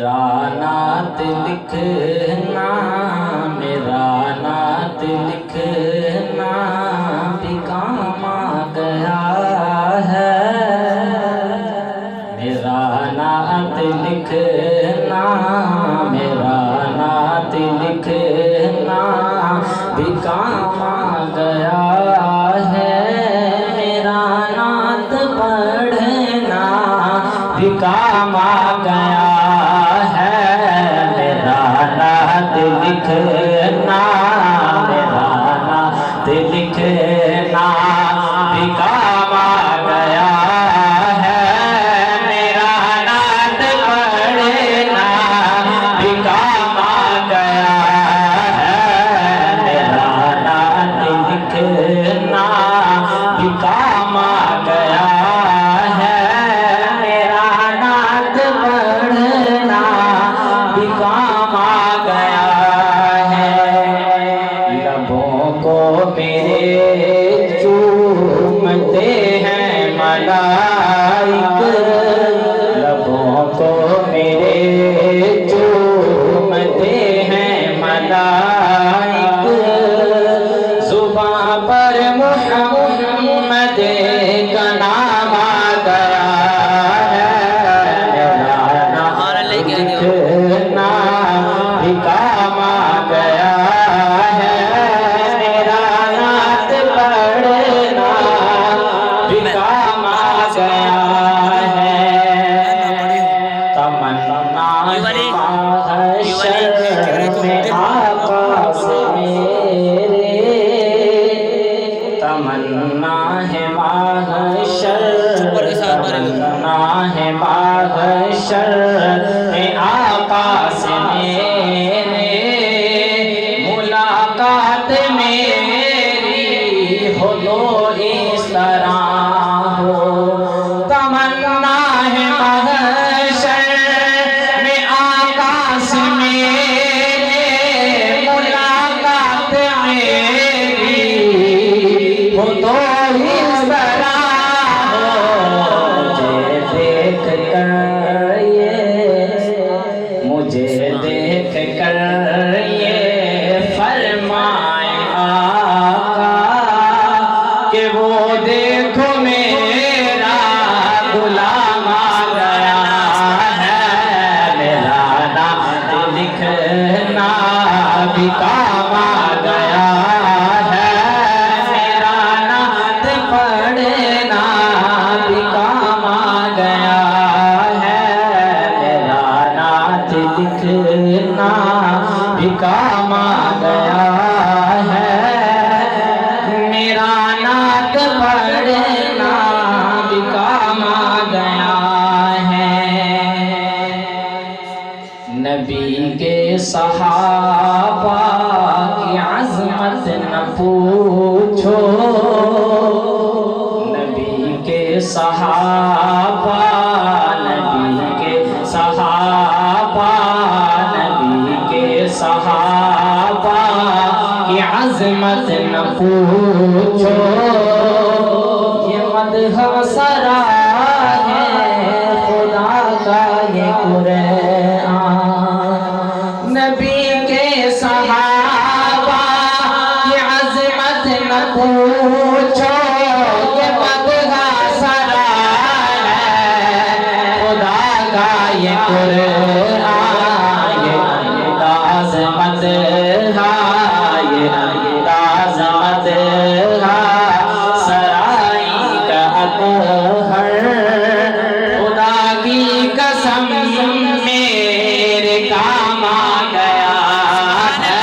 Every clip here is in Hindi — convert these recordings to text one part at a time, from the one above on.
मेरा नात लिखना, मेरा नात लिखना भी काम आ गया है। मेरा नात लिखना, मेरा नात लिखना भी काम आ गया है। मेरा नात पढ़ना भी काम आ गया है। मेरा नात लिखना, मेरा नात लिखना भी काम आ गया है। मेरा नात पढ़ना भी काम आ गया है। मेरा नात लिखना भी काम आ गया है। मेरा नात पढ़ना भी काम आ गया है। लबों को मेरे चूमते हैं मलाइक, लबों को मेरे चूमते हैं मलाइक। जुबां पर मुहम्मद का नाम आ गया है। मेरा नात लिखना भी काम आ गया है। मेरा नात पढ़ना भी काम आ गया है। तमन्ना महशर में आकाश मेरे, तमन्ना है महशर, तमन्ना है महशर में आकाश मेरे। मुलाकात मेरी हो तो इस तरह हो। तमन्ना है महशर में आकाश मेरे। मुलाकात मेरी हो तो इस तरह हो। मुझे देख कर ये फरमाए आका कि वो देखो मेरा गुलाम आ गया है। मेरा नात लिखना भी काम आ गया है। मेरा नात पढ़ना भी काम आ गया है। मेरा नात लिखना भी काम आ गया है। मेरा नात पढ़ना भी काम आ गया है। नबी के सहाबा की अज़मत न पूछो, नबी के सहाबा, नबी के सहाबा, नबी के सहाबा की अज़मत न पूछो। ये मदह सरा है खुदा का ये कुरान। नबी के सहाबा की अज़मत न पूछो। ये मदह सरा है खुदा का ये कुरान। ये अज़मत ये अज़मत सराई का अतहर। खुदा की कसम मेरे काम आ गया है।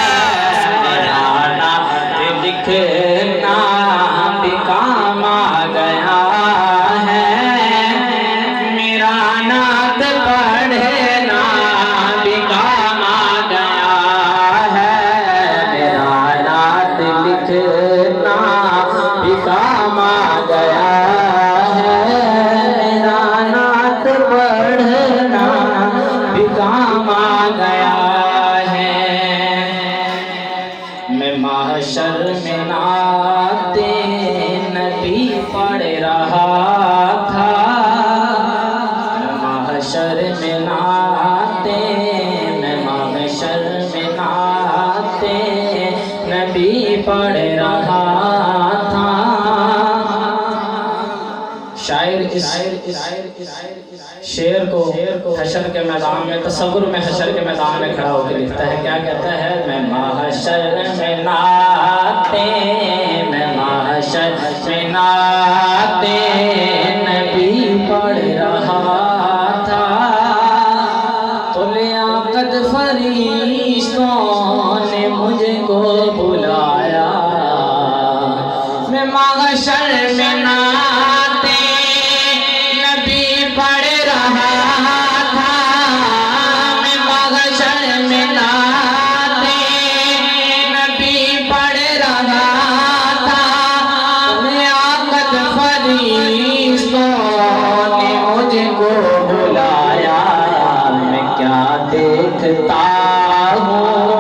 मेरा नात लिखना भी काम आ गया है। मेरा नात पढ़ना भी काम आ गया है। मेरा नात लिखना भी काम आ गया है। मेरा नात पढ़ना भी काम आ गया है। मैं महशर में नाते नबी पढ़ रहा था। महशर में नाते शेर को हशर के मैदान में, तसव्वुर में हशर के मैदान में खड़ा होकर लिखता है। क्या कहता है? मैं महशर में नाते, मैं महशर में नाते नबी पढ़ रहा था, तो लियाकत फरिश्तों ने मुझको बुलाया। मैं महशर में नाते नबी पढ़ रहा था, मैं महशर में नाते नबी पढ़ रहा था, लियाकत फरिश्तों ने मुझको बुलाया। मैं क्या देखता हूँ